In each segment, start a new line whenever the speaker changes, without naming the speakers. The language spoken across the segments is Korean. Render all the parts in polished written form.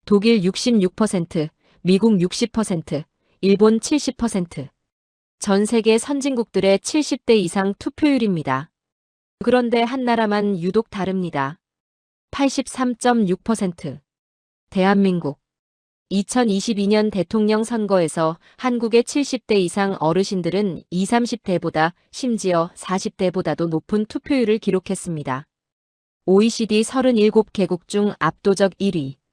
독일 66%, 미국 60%, 일본 70%. 전 세계 선진국들의 70대 이상 투표율입니다. 그런데 한 나라만 유독 다릅니다. 83.6%. 대한민국. 2022년 대통령 선거에서 한국의 70대 이상 어르신들은 20, 30대보다 심지어 40대보다도 높은 투표율을 기록했습니다. OECD 37개국 중 압도적 1위.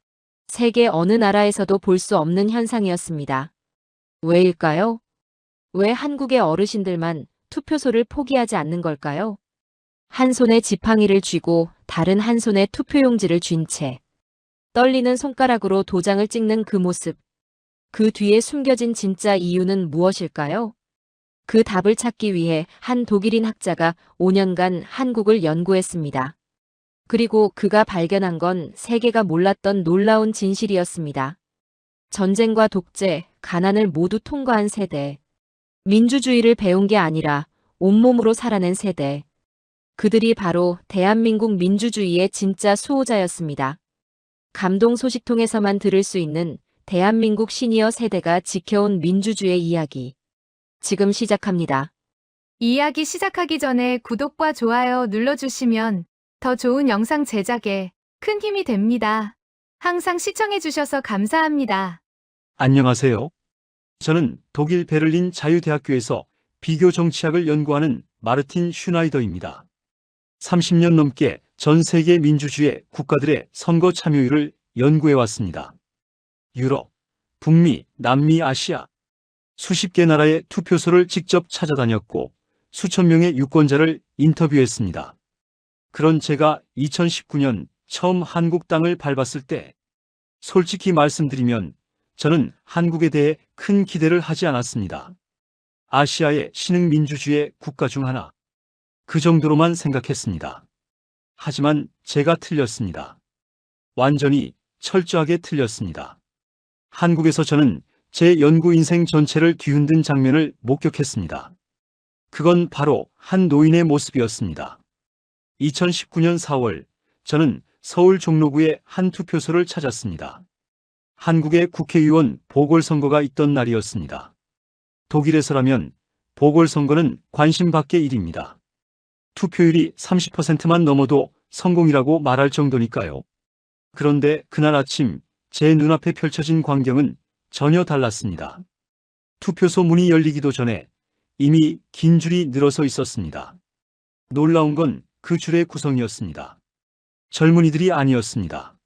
세계 어느 나라에서도 볼 수 없는 현상이었습니다. 왜일까요? 왜 한국의 어르신들만 투표소를 포기하지 않는 걸까요? 한 손에 지팡이를 쥐고 다른 한 손에 투표용지를 쥔 채 떨리는 손가락으로 도장을 찍는 그 모습. 그 뒤에 숨겨진 진짜 이유는 무엇일까요? 그 답을 찾기 위해 한 독일인 학자가 5년간 한국을 연구했습니다. 그리고 그가 발견한 건 세계가 몰랐던 놀라운 진실이었습니다. 전쟁과 독재, 가난을 모두 통과한 세대. 민주주의를 배운 게 아니라 온몸으로 살아낸 세대. 그들이 바로 대한민국 민주주의의 진짜 수호자였습니다. 감동 소식통에서만 들을 수 있는 대한민국 시니어 세대가 지켜온 민주주의의 이야기. 지금 시작합니다.
이야기 시작하기 전에 구독과 좋아요 눌러주시면 더 좋은 영상 제작에 큰 힘이 됩니다. 항상 시청해주셔서 감사합니다.
안녕하세요. 저는 독일 베를린 자유대학교에서 비교 정치학을 연구하는 마르틴 슈나이더입니다. 30년 넘게 전 세계 민주주의 국가들의 선거 참여율을 연구해왔습니다. 유럽, 북미, 남미, 아시아 수십 개 나라의 투표소를 직접 찾아다녔고 수천 명의 유권자를 인터뷰했습니다. 그런 제가 2019년 처음 한국 땅을 밟았을 때 솔직히 말씀드리면 저는 한국에 대해 큰 기대를 하지 않았습니다. 아시아의 신흥민주주의 국가 중 하나. 그 정도로만 생각했습니다. 하지만 제가 틀렸습니다. 완전히 철저하게 틀렸습니다. 한국에서 저는 제 연구 인생 전체를 뒤흔든 장면을 목격했습니다. 그건 바로 한 노인의 모습이었습니다. 2019년 4월, 저는 서울 종로구의 한 투표소를 찾았습니다. 한국의 국회의원 보궐선거가 있던 날이었습니다. 독일에서라면 보궐선거는 관심 밖의 일입니다. 투표율이 30%만 넘어도 성공이라고 말할 정도니까요. 그런데 그날 아침 제 눈앞에 펼쳐진 광경은 전혀 달랐습니다. 투표소 문이 열리기도 전에 이미 긴 줄이 늘어서 있었습니다. 놀라운 건 그 줄의 구성이었습니다. 젊은이들이 아니었습니다.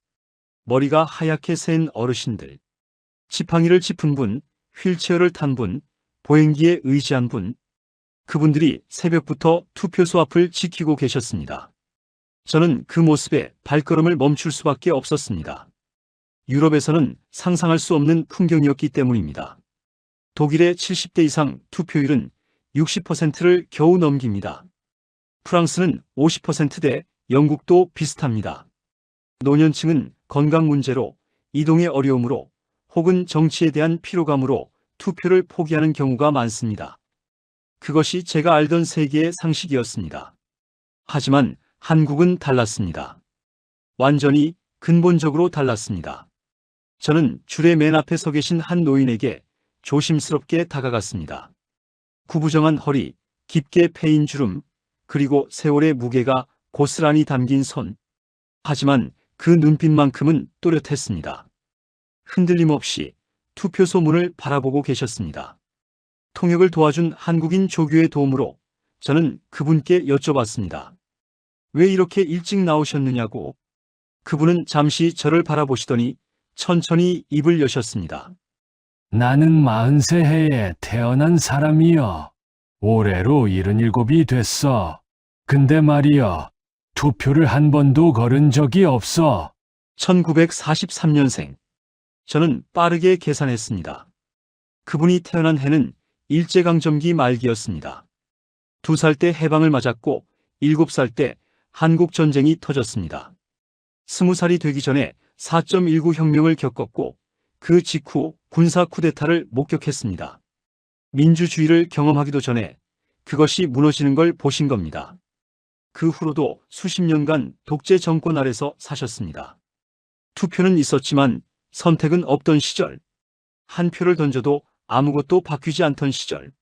머리가 하얗게 새인 어르신들, 지팡이를 짚은 분, 휠체어를 탄 분, 보행기에 의지한 분, 그분들이 새벽부터 투표소 앞을 지키고 계셨습니다. 저는 그 모습에 발걸음을 멈출 수밖에 없었습니다. 유럽에서는 상상할 수 없는 풍경이었기 때문입니다. 독일의 70대 이상 투표율은 60%를 겨우 넘깁니다. 프랑스는 50%대, 영국도 비슷합니다. 노년층은 건강 문제로, 이동의 어려움으로, 혹은 정치에 대한 피로감으로 투표를 포기하는 경우가 많습니다. 그것이 제가 알던 세계의 상식이었습니다. 하지만 한국은 달랐습니다. 완전히 근본적으로 달랐습니다. 저는 줄의 맨 앞에 서 계신 한 노인에게 조심스럽게 다가갔습니다. 구부정한 허리, 깊게 패인 주름, 그리고 세월의 무게가 고스란히 담긴 손. 하지만 그 눈빛만큼은 또렷했습니다. 흔들림 없이 투표소 문을 바라보고 계셨습니다. 통역을 도와준 한국인 조교의 도움으로 저는 그분께 여쭤봤습니다. 왜 이렇게 일찍 나오셨느냐고. 그분은 잠시 저를 바라보시더니 천천히 입을 여셨습니다.
나는 43해에 태어난 사람이여. 올해로 77이 됐어. 근데 말이여, 투표를 한 번도 걸은 적이 없어.
1943년생. 저는 빠르게 계산했습니다. 그분이 태어난 해는 일제강점기 말기였습니다. 2살 때 해방을 맞았고 7살 때 한국전쟁이 터졌습니다. 20살이 되기 전에 4.19 혁명을 겪었고 그 직후 군사 쿠데타를 목격했습니다. 민주주의를 경험하기도 전에 그것이 무너지는 걸 보신 겁니다. 그 후로도 수십 년간 독재 정권 아래서 사셨습니다. 투표는 있었지만 선택은 없던 시절, 한 표를 던져도 아무것도 바뀌지 않던 시절,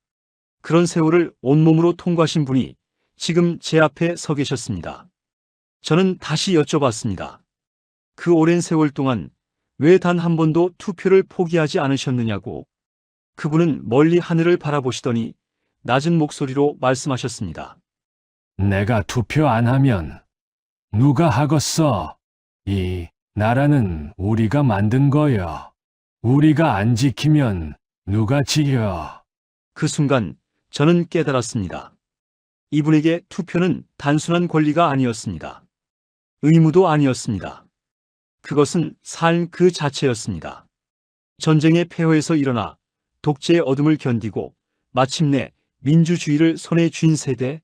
그런 세월을 온몸으로 통과하신 분이 지금 제 앞에 서 계셨습니다. 저는 다시 여쭤봤습니다. 그 오랜 세월 동안 왜 단 한 번도 투표를 포기하지 않으셨느냐고. 그분은 멀리 하늘을 바라보시더니 낮은 목소리로 말씀하셨습니다.
내가 투표 안 하면 누가 하겠어? 이 나라는 우리가 만든 거여. 우리가 안 지키면 누가 지켜?
그 순간 저는 깨달았습니다. 이분에게 투표는 단순한 권리가 아니었습니다. 의무도 아니었습니다. 그것은 삶 그 자체였습니다. 전쟁의 폐허에서 일어나 독재의 어둠을 견디고 마침내 민주주의를 손에 쥔 세대,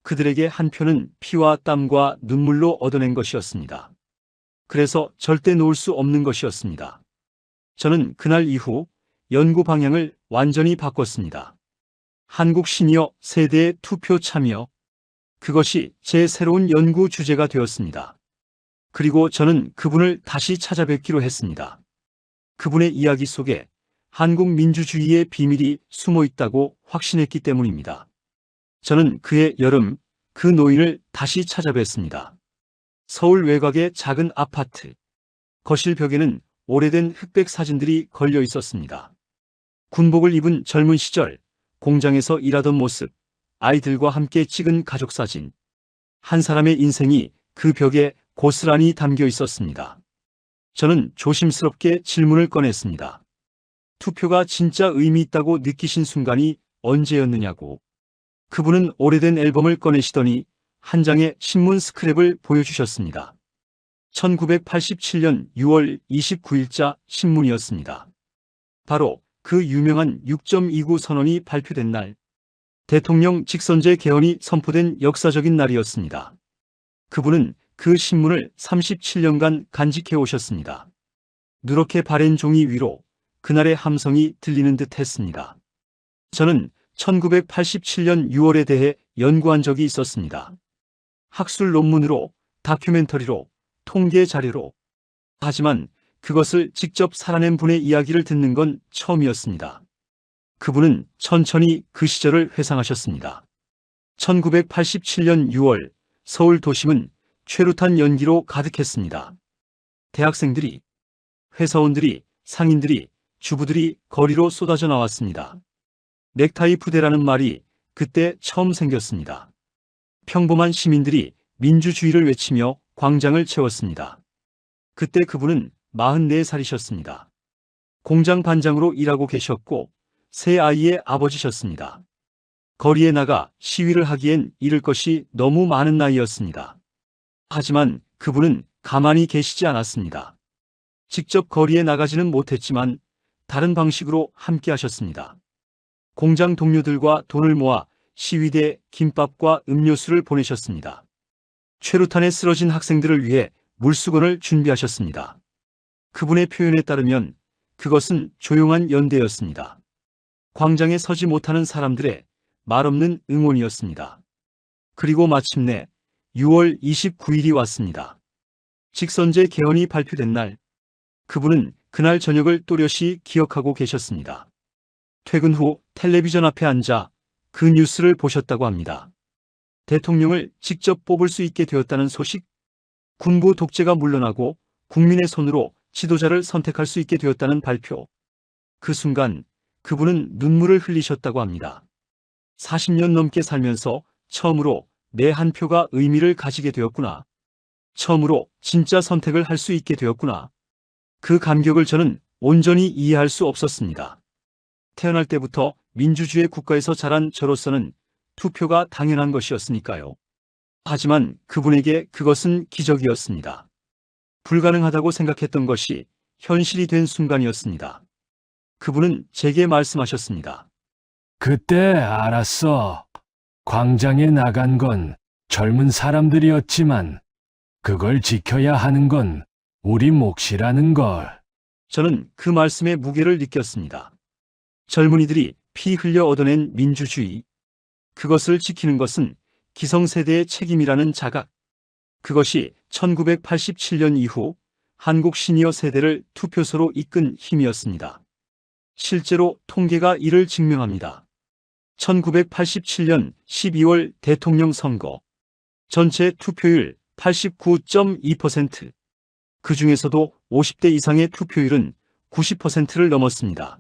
그들에게 한 표는 피와 땀과 눈물로 얻어낸 것이었습니다. 그래서 절대 놓을 수 없는 것이었습니다. 저는 그날 이후 연구 방향을 완전히 바꿨습니다. 한국 시니어 세대의 투표 참여, 그것이 제 새로운 연구 주제가 되었습니다. 그리고 저는 그분을 다시 찾아뵙기로 했습니다. 그분의 이야기 속에 한국 민주주의의 비밀이 숨어 있다고 확신했기 때문입니다. 저는 그의 여름, 그 노인을 다시 찾아뵀습니다. 서울 외곽의 작은 아파트. 거실 벽에는 오래된 흑백 사진들이 걸려 있었습니다. 군복을 입은 젊은 시절, 공장에서 일하던 모습, 아이들과 함께 찍은 가족 사진. 한 사람의 인생이 그 벽에 고스란히 담겨 있었습니다. 저는 조심스럽게 질문을 꺼냈습니다. 투표가 진짜 의미 있다고 느끼신 순간이 언제였느냐고. 그분은 오래된 앨범을 꺼내시더니 한 장의 신문 스크랩을 보여주셨습니다. 1987년 6월 29일자 신문이었습니다. 바로 그 유명한 6.29 선언이 발표된 날, 대통령 직선제 개헌이 선포된 역사적인 날이었습니다. 그분은 그 신문을 37년간 간직해 오셨습니다. 누렇게 바랜 종이 위로 그날의 함성이 들리는 듯 했습니다. 저는 1987년 6월에 대해 연구한 적이 있었습니다. 학술 논문으로, 다큐멘터리로, 통계 자료로. 하지만 그것을 직접 살아낸 분의 이야기를 듣는 건 처음이었습니다. 그분은 천천히 그 시절을 회상하셨습니다. 1987년 6월 서울 도심은 최루탄 연기로 가득했습니다. 대학생들이, 회사원들이, 상인들이, 주부들이 거리로 쏟아져 나왔습니다. 넥타이 부대라는 말이 그때 처음 생겼습니다. 평범한 시민들이 민주주의를 외치며 광장을 채웠습니다. 그때 그분은 44살이셨습니다. 공장 반장으로 일하고 계셨고 세 아이의 아버지셨습니다. 거리에 나가 시위를 하기엔 잃을 것이 너무 많은 나이였습니다. 하지만 그분은 가만히 계시지 않았습니다. 직접 거리에 나가지는 못했지만 다른 방식으로 함께 하셨습니다. 공장 동료들과 돈을 모아 시위대에 김밥과 음료수를 보내셨습니다. 최루탄에 쓰러진 학생들을 위해 물수건을 준비하셨습니다. 그분의 표현에 따르면 그것은 조용한 연대였습니다. 광장에 서지 못하는 사람들의 말없는 응원이었습니다. 그리고 마침내 6월 29일이 왔습니다. 직선제 개헌이 발표된 날, 그분은 그날 저녁을 또렷이 기억하고 계셨습니다. 퇴근 후 텔레비전 앞에 앉아 그 뉴스를 보셨다고 합니다. 대통령을 직접 뽑을 수 있게 되었다는 소식, 군부 독재가 물러나고 국민의 손으로 지도자를 선택할 수 있게 되었다는 발표. 그 순간 그분은 눈물을 흘리셨다고 합니다. 40년 넘게 살면서 처음으로 내 한 표가 의미를 가지게 되었구나. 처음으로 진짜 선택을 할 수 있게 되었구나. 그 감격을 저는 온전히 이해할 수 없었습니다. 태어날 때부터 민주주의 국가에서 자란 저로서는 투표가 당연한 것이었으니까요. 하지만 그분에게 그것은 기적이었습니다. 불가능하다고 생각했던 것이 현실이 된 순간이었습니다. 그분은 제게 말씀하셨습니다.
그때 알았어. 광장에 나간 건 젊은 사람들이었지만 그걸 지켜야 하는 건 우리 몫이라는 걸.
저는 그 말씀의 무게를 느꼈습니다. 젊은이들이 피 흘려 얻어낸 민주주의, 그것을 지키는 것은 기성세대의 책임이라는 자각, 그것이 1987년 이후 한국 시니어 세대를 투표소로 이끈 힘이었습니다. 실제로 통계가 이를 증명합니다. 1987년 12월 대통령 선거. 전체 투표율 89.2%. 그 중에서도 50대 이상의 투표율은 90%를 넘었습니다.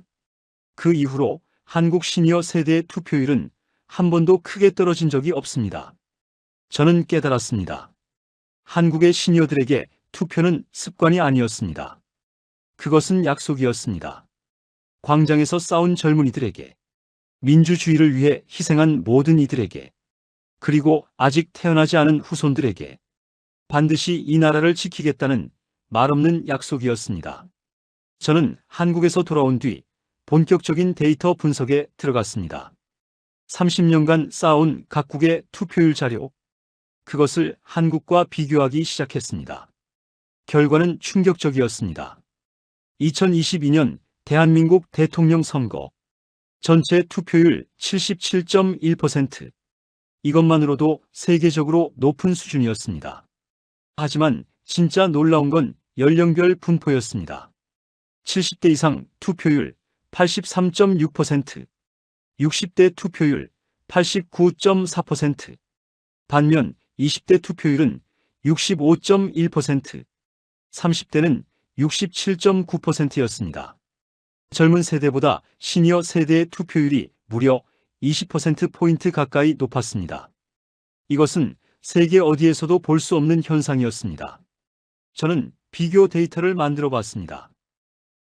그 이후로 한국 시니어 세대의 투표율은 한 번도 크게 떨어진 적이 없습니다. 저는 깨달았습니다. 한국의 시니어들에게 투표는 습관이 아니었습니다. 그것은 약속이었습니다. 광장에서 싸운 젊은이들에게, 민주주의를 위해 희생한 모든 이들에게, 그리고 아직 태어나지 않은 후손들에게 반드시 이 나라를 지키겠다는 말없는 약속이었습니다. 저는 한국에서 돌아온 뒤 본격적인 데이터 분석에 들어갔습니다. 30년간 쌓아온 각국의 투표율 자료, 그것을 한국과 비교하기 시작했습니다. 결과는 충격적이었습니다. 2022년 대한민국 대통령 선거. 전체 투표율 77.1%. 이것만으로도 세계적으로 높은 수준이었습니다. 하지만 진짜 놀라운 건 연령별 분포였습니다. 70대 이상 투표율 83.6%, 60대 투표율 89.4%, 반면 20대 투표율은 65.1%, 30대는 67.9%였습니다. 젊은 세대보다 시니어 세대의 투표율이 무려 20%포인트 가까이 높았습니다. 이것은 세계 어디에서도 볼 수 없는 현상이었습니다. 저는 비교 데이터를 만들어 봤습니다.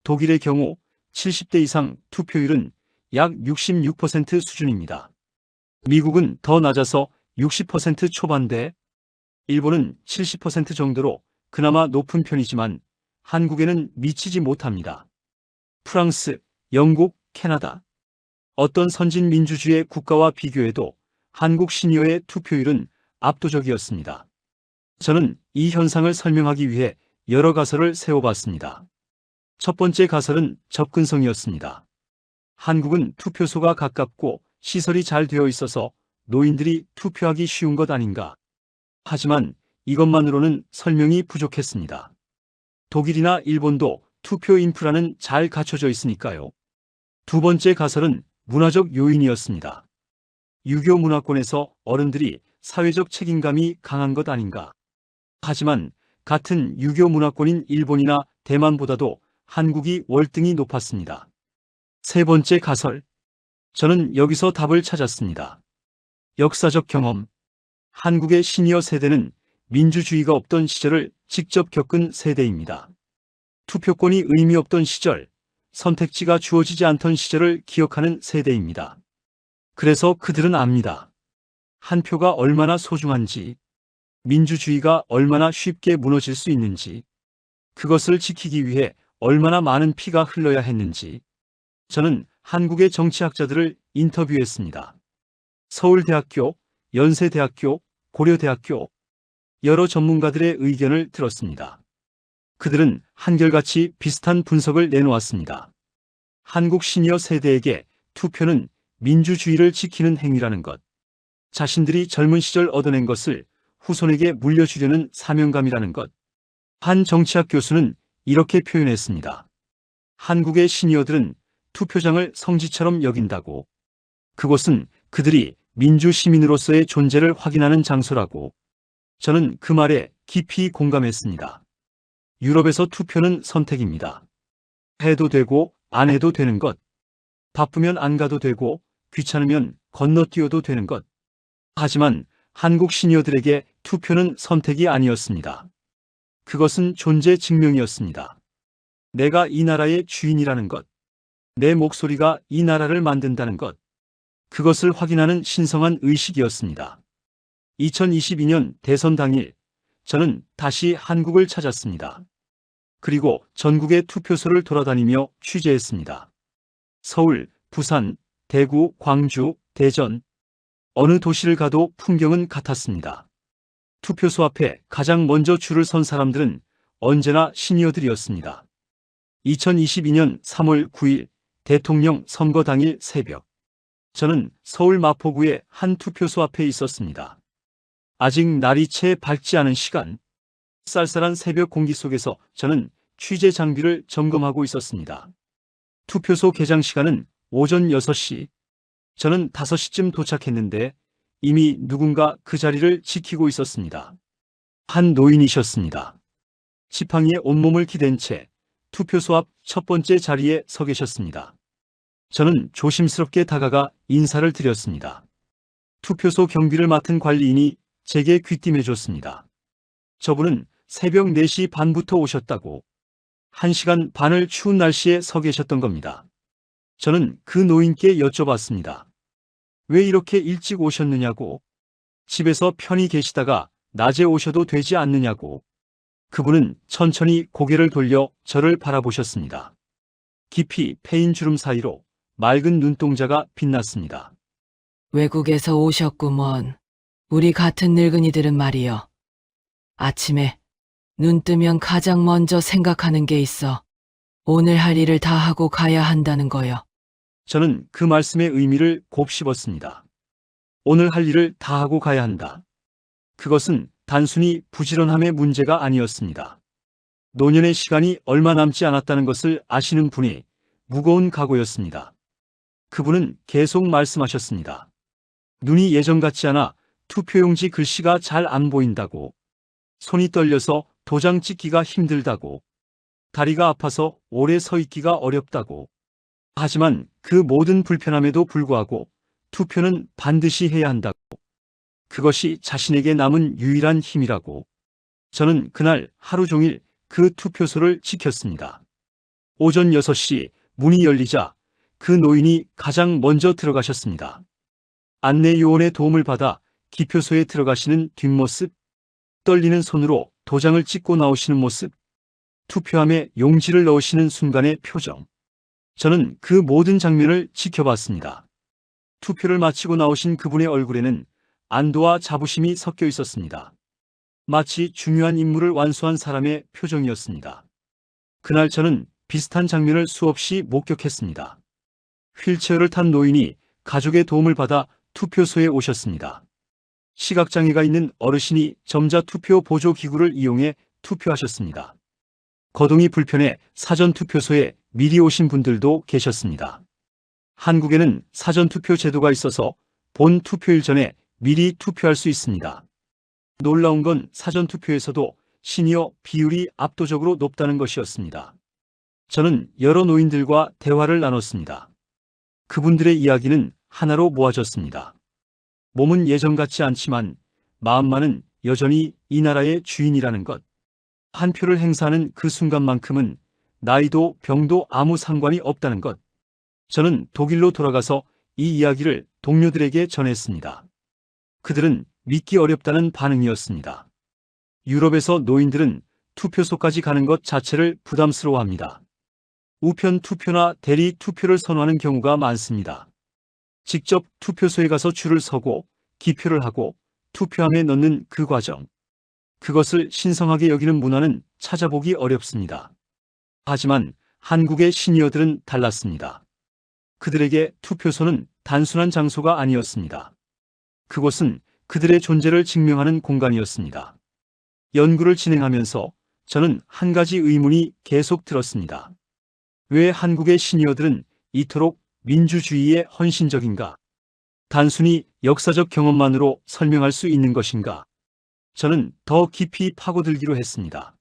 독일의 경우 70대 이상 투표율은 약 66% 수준입니다. 미국은 더 낮아서 60% 초반대, 일본은 70% 정도로 그나마 높은 편이지만 한국에는 미치지 못합니다. 프랑스, 영국, 캐나다. 어떤 선진 민주주의 국가와 비교해도 한국 시니어의 투표율은 압도적이었습니다. 저는 이 현상을 설명하기 위해 여러 가설을 세워봤습니다. 첫 번째 가설은 접근성이었습니다. 한국은 투표소가 가깝고 시설이 잘 되어 있어서 노인들이 투표하기 쉬운 것 아닌가. 하지만 이것만으로는 설명이 부족했습니다. 독일이나 일본도 투표 인프라는 잘 갖춰져 있으니까요. 두 번째 가설은 문화적 요인이었습니다. 유교 문화권에서 어른들이 사회적 책임감이 강한 것 아닌가. 하지만 같은 유교 문화권인 일본이나 대만보다도 한국이 월등히 높았습니다. 세 번째 가설. 저는 여기서 답을 찾았습니다. 역사적 경험. 한국의 시니어 세대는 민주주의가 없던 시절을 직접 겪은 세대입니다. 투표권이 의미 없던 시절, 선택지가 주어지지 않던 시절을 기억하는 세대입니다. 그래서 그들은 압니다. 한 표가 얼마나 소중한지, 민주주의가 얼마나 쉽게 무너질 수 있는지, 그것을 지키기 위해 얼마나 많은 피가 흘러야 했는지. 저는 한국의 정치학자들을 인터뷰했습니다. 서울대학교, 연세대학교, 고려대학교, 여러 전문가들의 의견을 들었습니다. 그들은 한결같이 비슷한 분석을 내놓았습니다. 한국 시니어 세대에게 투표는 민주주의를 지키는 행위라는 것, 자신들이 젊은 시절 얻어낸 것을 후손에게 물려주려는 사명감이라는 것. 한 정치학 교수는 이렇게 표현했습니다. 한국의 시니어들은 투표장을 성지처럼 여긴다고. 그곳은 그들이 민주시민으로서의 존재를 확인하는 장소라고. 저는 그 말에 깊이 공감했습니다. 유럽에서 투표는 선택입니다. 해도 되고 안 해도 되는 것. 바쁘면 안 가도 되고 귀찮으면 건너뛰어도 되는 것. 하지만 한국 시니어들에게 투표는 선택이 아니었습니다. 그것은 존재 증명이었습니다. 내가 이 나라의 주인이라는 것. 내 목소리가 이 나라를 만든다는 것. 그것을 확인하는 신성한 의식이었습니다. 2022년 대선 당일, 저는 다시 한국을 찾았습니다. 그리고 전국의 투표소를 돌아다니며 취재했습니다. 서울, 부산, 대구, 광주, 대전. 어느 도시를 가도 풍경은 같았습니다. 투표소 앞에 가장 먼저 줄을 선 사람들은 언제나 시니어들이었습니다. 2022년 3월 9일 대통령 선거 당일 새벽. 저는 서울 마포구의 한 투표소 앞에 있었습니다. 아직 날이 채 밝지 않은 시간. 쌀쌀한 새벽 공기 속에서 저는 취재 장비를 점검하고 있었습니다. 투표소 개장 시간은 오전 6시. 저는 5시쯤 도착했는데 이미 누군가 그 자리를 지키고 있었습니다. 한 노인이셨습니다. 지팡이에 온몸을 기댄 채 투표소 앞 첫 번째 자리에 서 계셨습니다. 저는 조심스럽게 다가가 인사를 드렸습니다. 투표소 경비를 맡은 관리인이 제게 귀띔해 줬습니다. 저분은 새벽 4시 반부터 오셨다고 1시간 반을 추운 날씨에 서 계셨던 겁니다. 저는 그 노인께 여쭤봤습니다. 왜 이렇게 일찍 오셨느냐고, 집에서 편히 계시다가 낮에 오셔도 되지 않느냐고. 그분은 천천히 고개를 돌려 저를 바라보셨습니다. 깊이 패인 주름 사이로 맑은 눈동자가 빛났습니다.
외국에서 오셨구먼. 우리 같은 늙은이들은 말이여. 아침에 눈 뜨면 가장 먼저 생각하는 게 있어. 오늘 할 일을 다 하고 가야 한다는 거요.
저는 그 말씀의 의미를 곱씹었습니다. 오늘 할 일을 다 하고 가야 한다. 그것은 단순히 부지런함의 문제가 아니었습니다. 노년의 시간이 얼마 남지 않았다는 것을 아시는 분이 무거운 각오였습니다. 그분은 계속 말씀하셨습니다. 눈이 예전 같지 않아 투표용지 글씨가 잘 안 보인다고, 손이 떨려서 도장 찍기가 힘들다고, 다리가 아파서 오래 서 있기가 어렵다고. 하지만 그 모든 불편함에도 불구하고 투표는 반드시 해야 한다고. 그것이 자신에게 남은 유일한 힘이라고. 저는 그날 하루 종일 그 투표소를 지켰습니다. 오전 6시 문이 열리자 그 노인이 가장 먼저 들어가셨습니다. 안내 요원의 도움을 받아 기표소에 들어가시는 뒷모습, 떨리는 손으로 도장을 찍고 나오시는 모습, 투표함에 용지를 넣으시는 순간의 표정. 저는 그 모든 장면을 지켜봤습니다. 투표를 마치고 나오신 그분의 얼굴에는 안도와 자부심이 섞여 있었습니다. 마치 중요한 임무를 완수한 사람의 표정이었습니다. 그날 저는 비슷한 장면을 수없이 목격했습니다. 휠체어를 탄 노인이 가족의 도움을 받아 투표소에 오셨습니다. 시각장애가 있는 어르신이 점자 투표 보조 기구를 이용해 투표하셨습니다. 거동이 불편해 사전 투표소에 미리 오신 분들도 계셨습니다. 한국에는 사전 투표 제도가 있어서 본 투표일 전에 미리 투표할 수 있습니다. 놀라운 건 사전 투표에서도 시니어 비율이 압도적으로 높다는 것이었습니다. 저는 여러 노인들과 대화를 나눴습니다. 그분들의 이야기는 하나로 모아졌습니다. 몸은 예전 같지 않지만 마음만은 여전히 이 나라의 주인이라는 것. 한 표를 행사하는 그 순간만큼은 나이도 병도 아무 상관이 없다는 것. 저는 독일로 돌아가서 이 이야기를 동료들에게 전했습니다. 그들은 믿기 어렵다는 반응이었습니다. 유럽에서 노인들은 투표소까지 가는 것 자체를 부담스러워합니다. 우편 투표나 대리 투표를 선호하는 경우가 많습니다. 직접 투표소에 가서 줄을 서고 기표를 하고 투표함에 넣는 그 과정. 그것을 신성하게 여기는 문화는 찾아보기 어렵습니다. 하지만 한국의 시니어들은 달랐습니다. 그들에게 투표소는 단순한 장소가 아니었습니다. 그곳은 그들의 존재를 증명하는 공간이었습니다. 연구를 진행하면서 저는 한 가지 의문이 계속 들었습니다. 왜 한국의 시니어들은 이토록 민주주의에 헌신적인가? 단순히 역사적 경험만으로 설명할 수 있는 것인가? 저는 더 깊이 파고들기로 했습니다.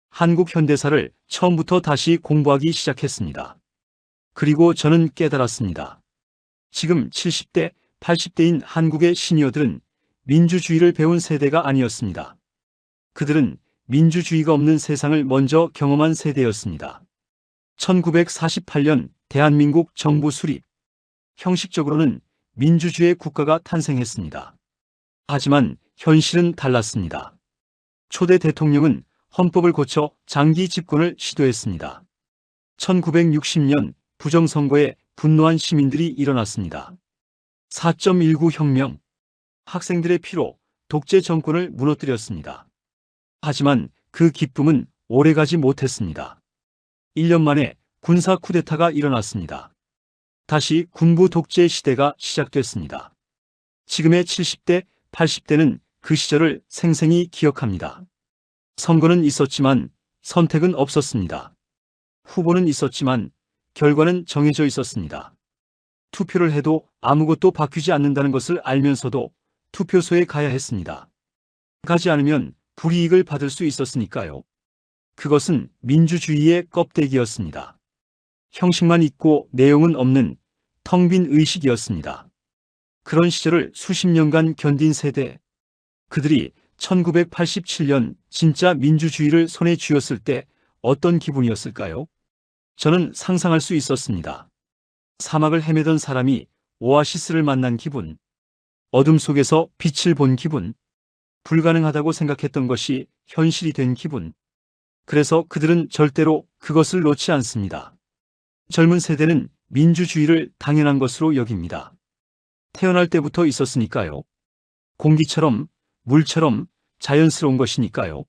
한국 현대사를 처음부터 다시 공부하기 시작했습니다. 그리고 저는 깨달았습니다. 지금 70대, 80대인 한국의 시니어들은 민주주의를 배운 세대가 아니었습니다. 그들은 민주주의가 없는 세상을 먼저 경험한 세대였습니다. 1948년 대한민국 정부 수립. 형식적으로는 민주주의 국가가 탄생했습니다. 하지만 현실은 달랐습니다. 초대 대통령은 헌법을 고쳐 장기 집권을 시도했습니다. 1960년 부정선거에 분노한 시민들이 일어났습니다. 4.19 혁명. 학생들의 피로 독재 정권을 무너뜨렸습니다. 하지만 그 기쁨은 오래가지 못했습니다. 1년 만에 군사 쿠데타가 일어났습니다. 다시 군부 독재 시대가 시작됐습니다. 지금의 70대, 80대는 그 시절을 생생히 기억합니다. 선거는 있었지만 선택은 없었습니다. 후보는 있었지만 결과는 정해져 있었습니다. 투표를 해도 아무것도 바뀌지 않는다는 것을 알면서도 투표소에 가야 했습니다. 가지 않으면 불이익을 받을 수 있었으니까요. 그것은 민주주의의 껍데기였습니다. 형식만 있고 내용은 없는 텅 빈 의식이었습니다. 그런 시절을 수십 년간 견딘 세대, 그들이 1987년 진짜 민주주의를 손에 쥐었을 때 어떤 기분이었을까요? 저는 상상할 수 있었습니다. 사막을 헤매던 사람이 오아시스를 만난 기분, 어둠 속에서 빛을 본 기분, 불가능하다고 생각했던 것이 현실이 된 기분. 그래서 그들은 절대로 그것을 놓지 않습니다. 젊은 세대는 민주주의를 당연한 것으로 여깁니다. 태어날 때부터 있었으니까요. 공기처럼, 물처럼 자연스러운 것이니까요.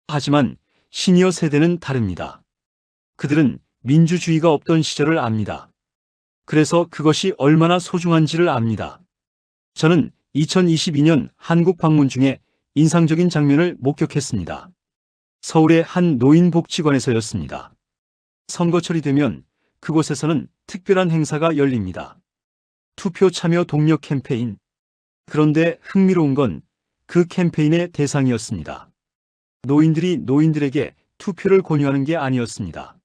하지만 시니어 세대는 다릅니다. 그들은 민주주의가 없던 시절을 압니다. 그래서 그것이 얼마나 소중한지를 압니다. 저는 2022년 한국 방문 중에 인상적인 장면을 목격했습니다. 서울의 한 노인복지관에서였습니다. 선거철이 되면 그곳에서는 특별한 행사가 열립니다. 투표 참여 동력 캠페인. 그런데 흥미로운 건 그 캠페인의 대상이었습니다. 노인들이 노인들에게 투표를 권유하는 게 아니었습니다.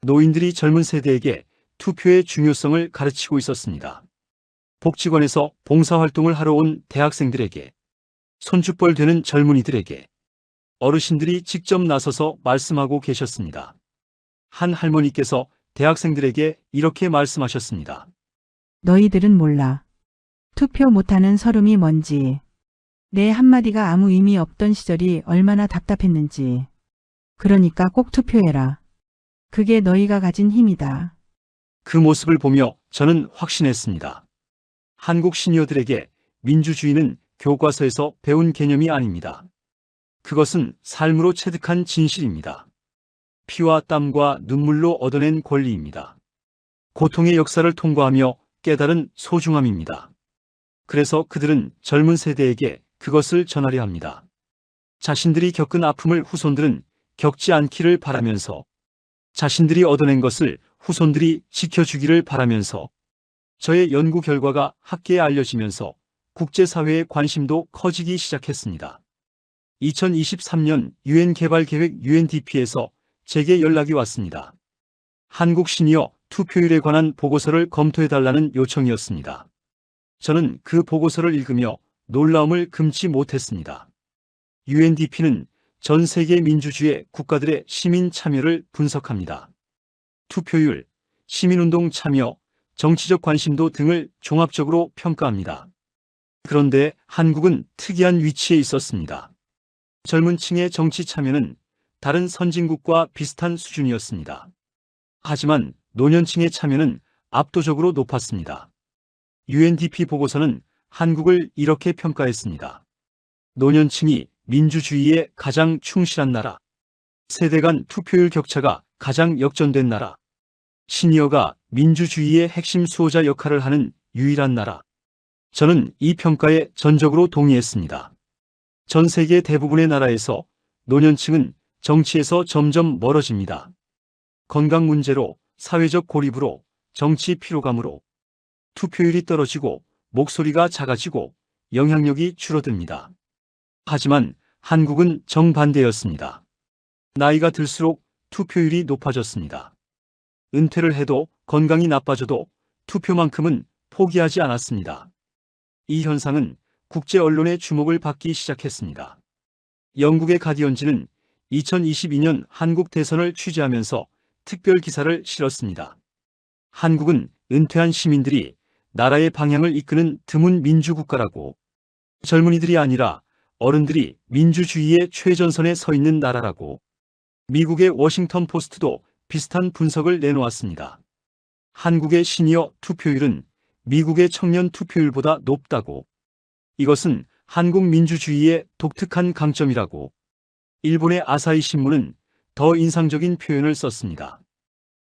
노인들이 젊은 세대에게 투표의 중요성을 가르치고 있었습니다. 복지관에서 봉사활동을 하러 온 대학생들에게, 손주뻘 되는 젊은이들에게 어르신들이 직접 나서서 말씀하고 계셨습니다. 한 할머니께서 대학생들에게 이렇게 말씀하셨습니다.
너희들은 몰라. 투표 못하는 서름이 뭔지. 내 한마디가 아무 의미 없던 시절이 얼마나 답답했는지. 그러니까 꼭 투표해라. 그게 너희가 가진 힘이다.
그 모습을 보며 저는 확신했습니다. 한국 시니어들에게 민주주의는 교과서에서 배운 개념이 아닙니다. 그것은 삶으로 체득한 진실입니다. 피와 땀과 눈물로 얻어낸 권리입니다. 고통의 역사를 통과하며 깨달은 소중함입니다. 그래서 그들은 젊은 세대에게 그것을 전하려 합니다. 자신들이 겪은 아픔을 후손들은 겪지 않기를 바라면서, 자신들이 얻어낸 것을 후손들이 지켜주기를 바라면서, 저의 연구 결과가 학계에 알려지면서 국제사회의 관심도 커지기 시작했습니다. 2023년 유엔 개발계획 UNDP에서 제게 연락이 왔습니다. 한국 시니어 투표율에 관한 보고서를 검토해달라는 요청이었습니다. 저는 그 보고서를 읽으며 놀라움을 금치 못했습니다. UNDP는 전 세계 민주주의 국가들의 시민 참여를 분석합니다. 투표율, 시민운동 참여, 정치적 관심도 등을 종합적으로 평가합니다. 그런데 한국은 특이한 위치에 있었습니다. 젊은 층의 정치 참여는 다른 선진국과 비슷한 수준이었습니다. 하지만 노년층의 참여는 압도적으로 높았습니다. UNDP 보고서는 한국을 이렇게 평가했습니다. 노년층이 민주주의에 가장 충실한 나라. 세대 간 투표율 격차가 가장 역전된 나라. 시니어가 민주주의의 핵심 수호자 역할을 하는 유일한 나라. 저는 이 평가에 전적으로 동의했습니다. 전 세계 대부분의 나라에서 노년층은 정치에서 점점 멀어집니다. 건강 문제로, 사회적 고립으로, 정치 피로감으로 투표율이 떨어지고 목소리가 작아지고 영향력이 줄어듭니다. 하지만 한국은 정반대였습니다. 나이가 들수록 투표율이 높아졌습니다. 은퇴를 해도 건강이 나빠져도 투표만큼은 포기하지 않았습니다. 이 현상은 국제 언론의 주목을 받기 시작했습니다. 영국의 가디언지는 2022년 한국 대선을 취재하면서 특별 기사를 실었습니다. 한국은 은퇴한 시민들이 나라의 방향을 이끄는 드문 민주국가라고, 젊은이들이 아니라 어른들이 민주주의의 최전선에 서 있는 나라라고. 미국의 워싱턴 포스트도 비슷한 분석을 내놓았습니다. 한국의 시니어 투표율은 미국의 청년 투표율보다 높다고. 이것은 한국 민주주의의 독특한 강점이라고. 일본의 아사히 신문은 더 인상적인 표현을 썼습니다.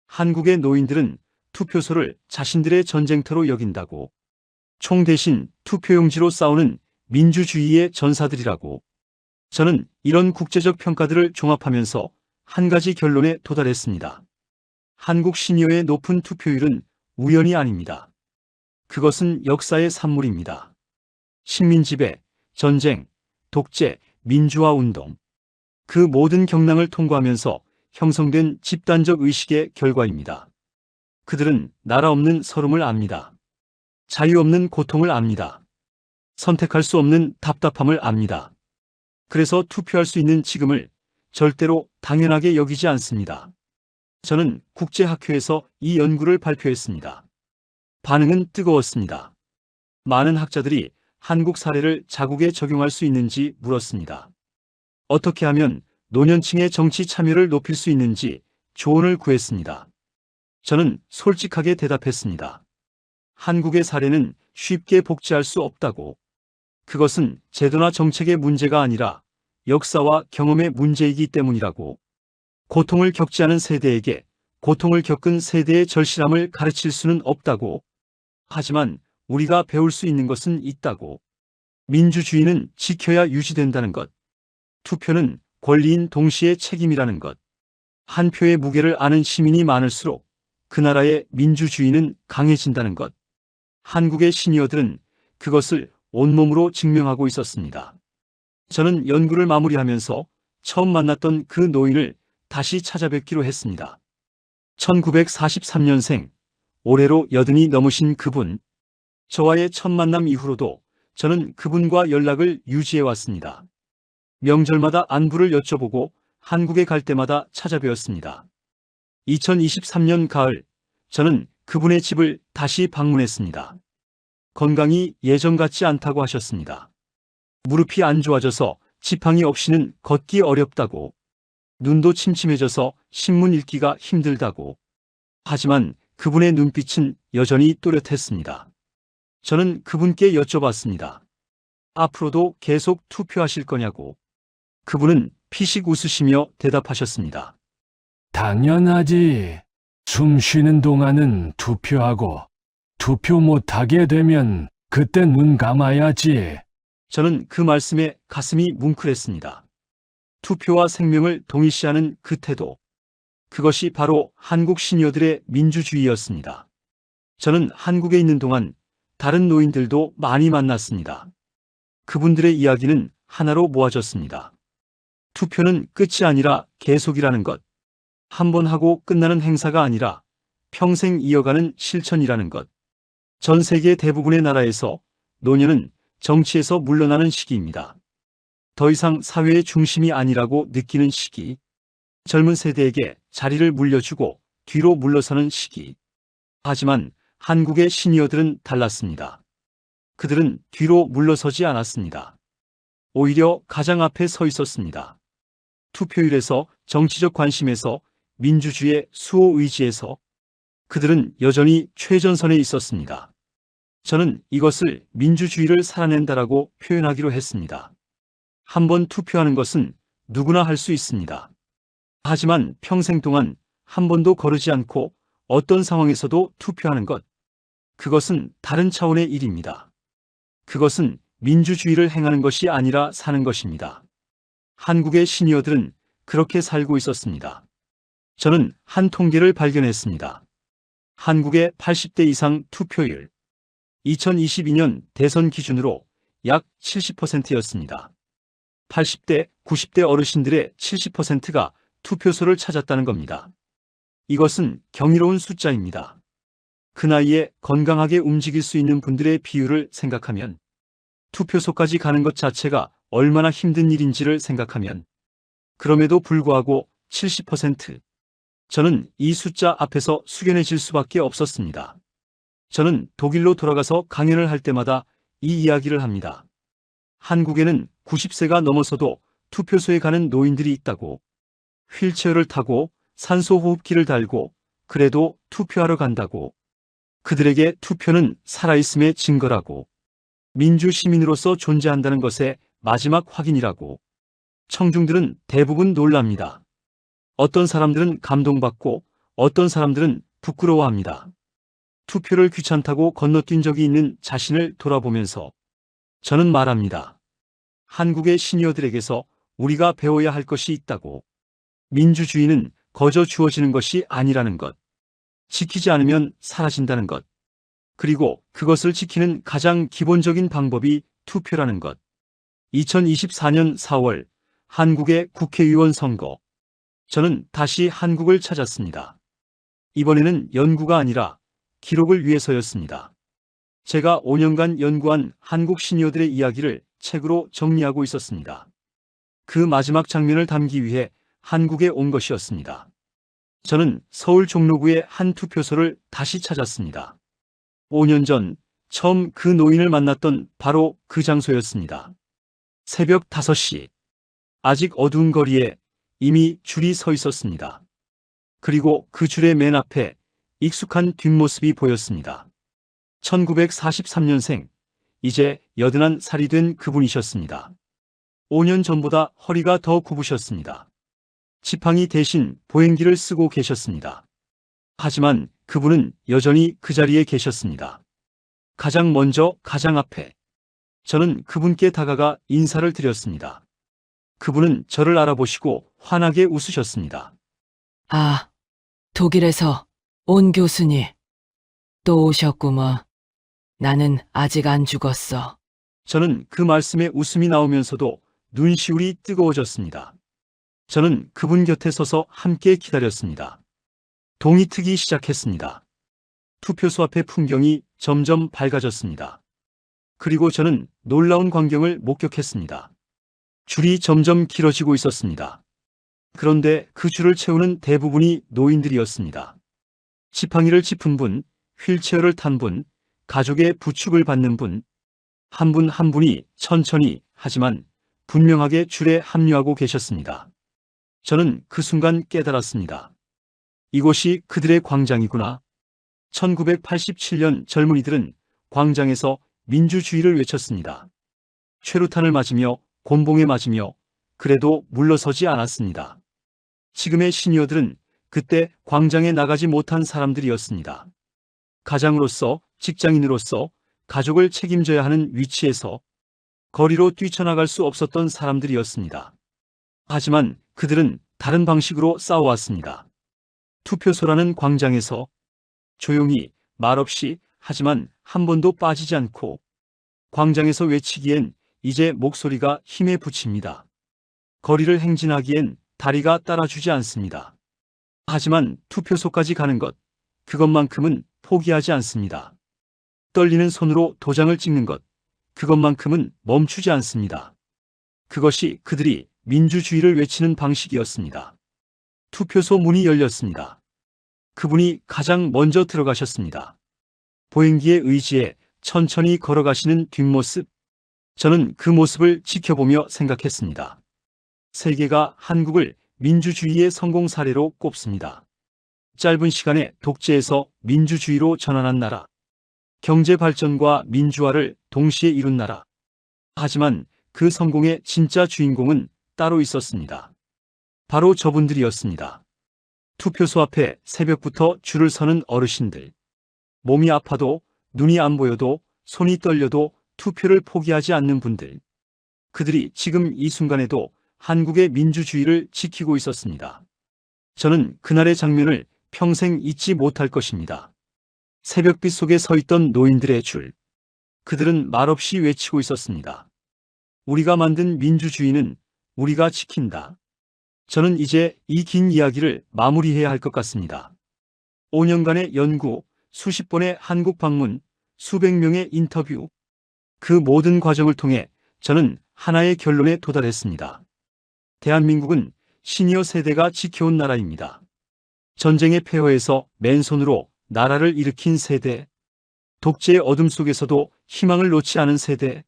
한국의 노인들은 투표소를 자신들의 전쟁터로 여긴다고. 총 대신 투표용지로 싸우는 민주주의의 전사들이라고. 저는 이런 국제적 평가들을 종합하면서 한 가지 결론에 도달했습니다. 한국 시니어의 높은 투표율은 우연이 아닙니다. 그것은 역사의 산물입니다. 식민지배, 전쟁, 독재, 민주화 운동, 그 모든 경랑을 통과하면서 형성된 집단적 의식의 결과입니다. 그들은 나라 없는 서름을 압니다. 자유 없는 고통을 압니다. 선택할 수 없는 답답함을 압니다. 그래서 투표할 수 있는 지금을 절대로 당연하게 여기지 않습니다. 저는 국제학회에서 이 연구를 발표했습니다. 반응은 뜨거웠습니다. 많은 학자들이 한국 사례를 자국에 적용할 수 있는지 물었습니다. 어떻게 하면 노년층의 정치 참여를 높일 수 있는지 조언을 구했습니다. 저는 솔직하게 대답했습니다. 한국의 사례는 쉽게 복제할 수 없다고. 그것은 제도나 정책의 문제가 아니라 역사와 경험의 문제이기 때문이라고. 고통을 겪지 않은 세대에게 고통을 겪은 세대의 절실함을 가르칠 수는 없다고. 하지만 우리가 배울 수 있는 것은 있다고. 민주주의는 지켜야 유지된다는 것. 투표는 권리인 동시에 책임이라는 것. 한 표의 무게를 아는 시민이 많을수록 그 나라의 민주주의는 강해진다는 것. 한국의 시니어들은 그것을 온몸으로 증명하고 있었습니다. 저는 연구를 마무리하면서 처음 만났던 그 노인을 다시 찾아뵙기로 했습니다. 1943년생, 올해로 80이 넘으신 그분. 저와의 첫 만남 이후로도 저는 그분과 연락을 유지해 왔습니다. 명절마다 안부를 여쭤보고 한국에 갈 때마다 찾아뵈었습니다. 2023년 가을, 저는 그분의 집을 다시 방문했습니다. 건강이 예전 같지 않다고 하셨습니다. 무릎이 안 좋아져서 지팡이 없이는 걷기 어렵다고, 눈도 침침해져서 신문 읽기가 힘들다고. 하지만 그분의 눈빛은 여전히 또렷했습니다. 저는 그분께 여쭤봤습니다. 앞으로도 계속 투표하실 거냐고. 그분은 피식 웃으시며 대답하셨습니다.
당연하지. 숨 쉬는 동안은 투표하고, 투표 못하게 되면 그때 눈 감아야지.
저는 그 말씀에 가슴이 뭉클했습니다. 투표와 생명을 동일시하는 그 태도. 그것이 바로 한국 시니어들의 민주주의였습니다. 저는 한국에 있는 동안 다른 노인들도 많이 만났습니다. 그분들의 이야기는 하나로 모아졌습니다. 투표는 끝이 아니라 계속이라는 것. 한 번 하고 끝나는 행사가 아니라 평생 이어가는 실천이라는 것. 전 세계 대부분의 나라에서 노년은 정치에서 물러나는 시기입니다. 더 이상 사회의 중심이 아니라고 느끼는 시기. 젊은 세대에게 자리를 물려주고 뒤로 물러서는 시기. 하지만 한국의 시니어들은 달랐습니다. 그들은 뒤로 물러서지 않았습니다. 오히려 가장 앞에 서 있었습니다. 투표율에서, 정치적 관심에서, 민주주의의 수호 의지에서 그들은 여전히 최전선에 있었습니다. 저는 이것을 민주주의를 살아낸다라고 표현하기로 했습니다. 한번 투표하는 것은 누구나 할 수 있습니다. 하지만 평생 동안 한 번도 거르지 않고 어떤 상황에서도 투표하는 것, 그것은 다른 차원의 일입니다. 그것은 민주주의를 행하는 것이 아니라 사는 것입니다. 한국의 시니어들은 그렇게 살고 있었습니다. 저는 한 통계를 발견했습니다. 한국의 80대 이상 투표율. 2022년 대선 기준으로 약 70%였습니다. 80대, 90대 어르신들의 70%가 투표소를 찾았다는 겁니다. 이것은 경이로운 숫자입니다. 그 나이에 건강하게 움직일 수 있는 분들의 비율을 생각하면, 투표소까지 가는 것 자체가 얼마나 힘든 일인지를 생각하면, 그럼에도 불구하고 70%. 저는 이 숫자 앞에서 숙연해질 수밖에 없었습니다. 저는 독일로 돌아가서 강연을 할 때마다 이 이야기를 합니다. 한국에는 90세가 넘어서도 투표소에 가는 노인들이 있다고. 휠체어를 타고 산소호흡기를 달고 그래도 투표하러 간다고. 그들에게 투표는 살아있음의 증거라고. 민주시민으로서 존재한다는 것의 마지막 확인이라고. 청중들은 대부분 놀랍니다. 어떤 사람들은 감동받고 어떤 사람들은 부끄러워합니다. 투표를 귀찮다고 건너뛴 적이 있는 자신을 돌아보면서 저는 말합니다. 한국의 시니어들에게서 우리가 배워야 할 것이 있다고. 민주주의는 거저 주어지는 것이 아니라는 것. 지키지 않으면 사라진다는 것. 그리고 그것을 지키는 가장 기본적인 방법이 투표라는 것. 2024년 4월 한국의 국회의원 선거. 저는 다시 한국을 찾았습니다. 이번에는 연구가 아니라 기록을 위해서였습니다. 제가 5년간 연구한 한국 시니어들의 이야기를 책으로 정리하고 있었습니다. 그 마지막 장면을 담기 위해 한국에 온 것이었습니다. 저는 서울 종로구의 한 투표소를 다시 찾았습니다. 5년 전 처음 그 노인을 만났던 바로 그 장소였습니다. 새벽 5시. 아직 어두운 거리에 이미 줄이 서 있었습니다. 그리고 그 줄의 맨 앞에 익숙한 뒷모습이 보였습니다. 1943년생, 이제 81살이 된 그분이셨습니다. 5년 전보다 허리가 더 굽으셨습니다. 지팡이 대신 보행기를 쓰고 계셨습니다. 하지만 그분은 여전히 그 자리에 계셨습니다. 가장 먼저 가장 앞에. 저는 그분께 다가가 인사를 드렸습니다. 그분은 저를 알아보시고 환하게 웃으셨습니다.
아, 독일에서 온 교수님. 또 오셨구먼. 나는 아직 안 죽었어.
저는 그 말씀에 웃음이 나오면서도 눈시울이 뜨거워졌습니다. 저는 그분 곁에 서서 함께 기다렸습니다. 동이 트기 시작했습니다. 투표소 앞의 풍경이 점점 밝아졌습니다. 그리고 저는 놀라운 광경을 목격했습니다. 줄이 점점 길어지고 있었습니다. 그런데 그 줄을 채우는 대부분이 노인들이었습니다. 지팡이를 짚은 분, 휠체어를 탄 분, 가족의 부축을 받는 분, 한 분 한 분이 천천히 하지만 분명하게 줄에 합류하고 계셨습니다. 저는 그 순간 깨달았습니다. 이곳이 그들의 광장이구나. 1987년 젊은이들은 광장에서 민주주의를 외쳤습니다. 최루탄을 맞으며 곤봉에 맞으며 그래도 물러서지 않았습니다. 지금의 시니어들은 그때 광장에 나가지 못한 사람들이었습니다. 가장으로서, 직장인으로서, 가족을 책임져야 하는 위치에서 거리로 뛰쳐나갈 수 없었던 사람들이었습니다. 하지만 그들은 다른 방식으로 싸워왔습니다. 투표소라는 광장에서 조용히, 말없이, 하지만 한 번도 빠지지 않고 광장에서 외치기엔 이제 목소리가 힘에 부칩니다. 거리를 행진하기엔 다리가 따라주지 않습니다. 하지만 투표소까지 가는 것, 그것만큼은 포기하지 않습니다. 떨리는 손으로 도장을 찍는 것, 그것만큼은 멈추지 않습니다. 그것이 그들이 민주주의를 외치는 방식이었습니다. 투표소 문이 열렸습니다. 그분이 가장 먼저 들어가셨습니다. 보행기의 의지에 천천히 걸어가시는 뒷모습. 저는 그 모습을 지켜보며 생각했습니다. 세계가 한국을 민주주의의 성공 사례로 꼽습니다. 짧은 시간에 독재에서 민주주의로 전환한 나라. 경제 발전과 민주화를 동시에 이룬 나라. 하지만 그 성공의 진짜 주인공은 따로 있었습니다. 바로 저분들이었습니다. 투표소 앞에 새벽부터 줄을 서는 어르신들. 몸이 아파도, 눈이 안 보여도, 손이 떨려도 투표를 포기하지 않는 분들. 그들이 지금 이 순간에도 한국의 민주주의를 지키고 있었습니다. 저는 그날의 장면을 평생 잊지 못할 것입니다. 새벽빛 속에 서 있던 노인들의 줄. 그들은 말없이 외치고 있었습니다. 우리가 만든 민주주의는 우리가 지킨다. 저는 이제 이 긴 이야기를 마무리해야 할 것 같습니다. 5년간의 연구, 수십 번의 한국 방문, 수백 명의 인터뷰. 그 모든 과정을 통해 저는 하나의 결론에 도달했습니다. 대한민국은 시니어 세대가 지켜온 나라입니다. 전쟁의 폐허에서 맨손으로 나라를 일으킨 세대. 독재의 어둠 속에서도 희망을 놓지 않은 세대.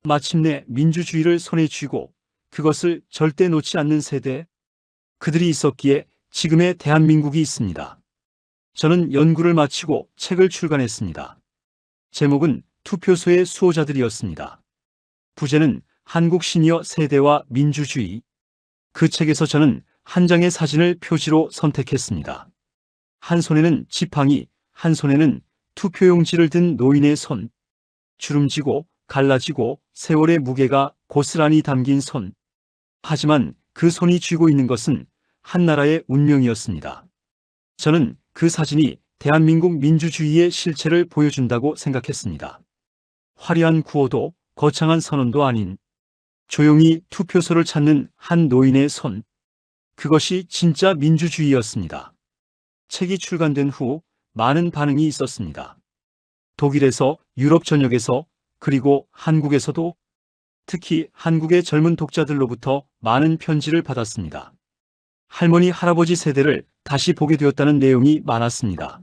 마침내 민주주의를 손에 쥐고 그것을 절대 놓지 않는 세대. 그들이 있었기에 지금의 대한민국이 있습니다. 저는 연구를 마치고 책을 출간했습니다. 제목은 투표소의 수호자들이었습니다. 부제는 한국 시니어 세대와 민주주의. 그 책에서 저는 한 장의 사진을 표지로 선택했습니다. 한 손에는 지팡이, 한 손에는 투표용지를 든 노인의 손. 주름지고 갈라지고 세월의 무게가 고스란히 담긴 손. 하지만 그 손이 쥐고 있는 것은 한 나라의 운명이었습니다. 저는 그 사진이 대한민국 민주주의의 실체를 보여준다고 생각했습니다. 화려한 구호도 거창한 선언도 아닌 조용히 투표소를 찾는 한 노인의 손. 그것이 진짜 민주주의였습니다. 책이 출간된 후 많은 반응이 있었습니다. 독일에서, 유럽 전역에서, 그리고 한국에서도, 특히 한국의 젊은 독자들로부터 많은 편지를 받았습니다. 할머니, 할아버지 세대를 다시 보게 되었다는 내용이 많았습니다.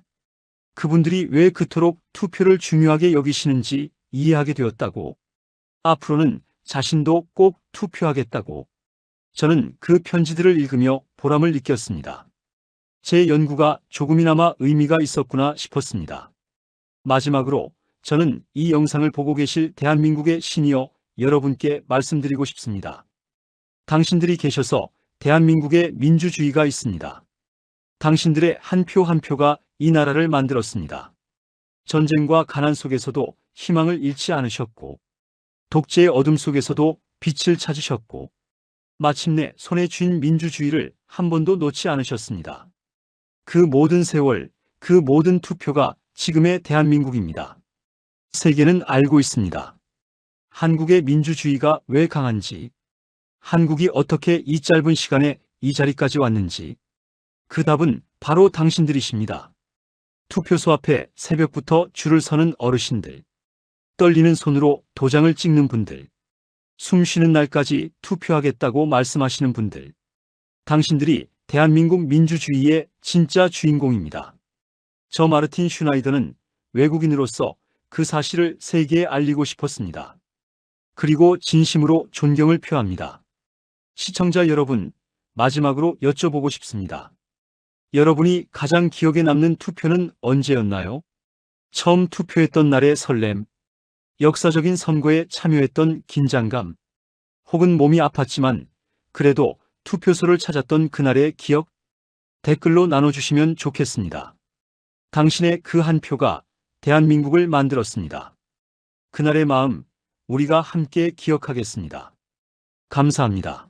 그분들이 왜 그토록 투표를 중요하게 여기시는지 이해하게 되었다고, 앞으로는 자신도 꼭 투표하겠다고. 저는 그 편지들을 읽으며 보람을 느꼈습니다. 제 연구가 조금이나마 의미가 있었구나 싶었습니다. 마지막으로 저는 이 영상을 보고 계실 대한민국의 시니어 여러분께 말씀드리고 싶습니다. 당신들이 계셔서 대한민국의 민주주의가 있습니다. 당신들의 한 표 한 표가 이 나라를 만들었습니다. 전쟁과 가난 속에서도 희망을 잃지 않으셨고, 독재의 어둠 속에서도 빛을 찾으셨고, 마침내 손에 쥔 민주주의를 한 번도 놓지 않으셨습니다. 그 모든 세월, 그 모든 투표가 지금의 대한민국입니다. 세계는 알고 있습니다. 한국의 민주주의가 왜 강한지, 한국이 어떻게 이 짧은 시간에 이 자리까지 왔는지, 그 답은 바로 당신들이십니다. 투표소 앞에 새벽부터 줄을 서는 어르신들, 떨리는 손으로 도장을 찍는 분들, 숨 쉬는 날까지 투표하겠다고 말씀하시는 분들, 당신들이 대한민국 민주주의의 진짜 주인공입니다. 저 마르틴 슈나이더는 외국인으로서 그 사실을 세계에 알리고 싶었습니다. 그리고 진심으로 존경을 표합니다. 시청자 여러분, 마지막으로 여쭤보고 싶습니다. 여러분이 가장 기억에 남는 투표는 언제였나요? 처음 투표했던 날의 설렘, 역사적인 선거에 참여했던 긴장감, 혹은 몸이 아팠지만 그래도 투표소를 찾았던 그날의 기억? 댓글로 나눠주시면 좋겠습니다. 당신의 그 한 표가 대한민국을 만들었습니다. 그날의 마음, 우리가 함께 기억하겠습니다. 감사합니다.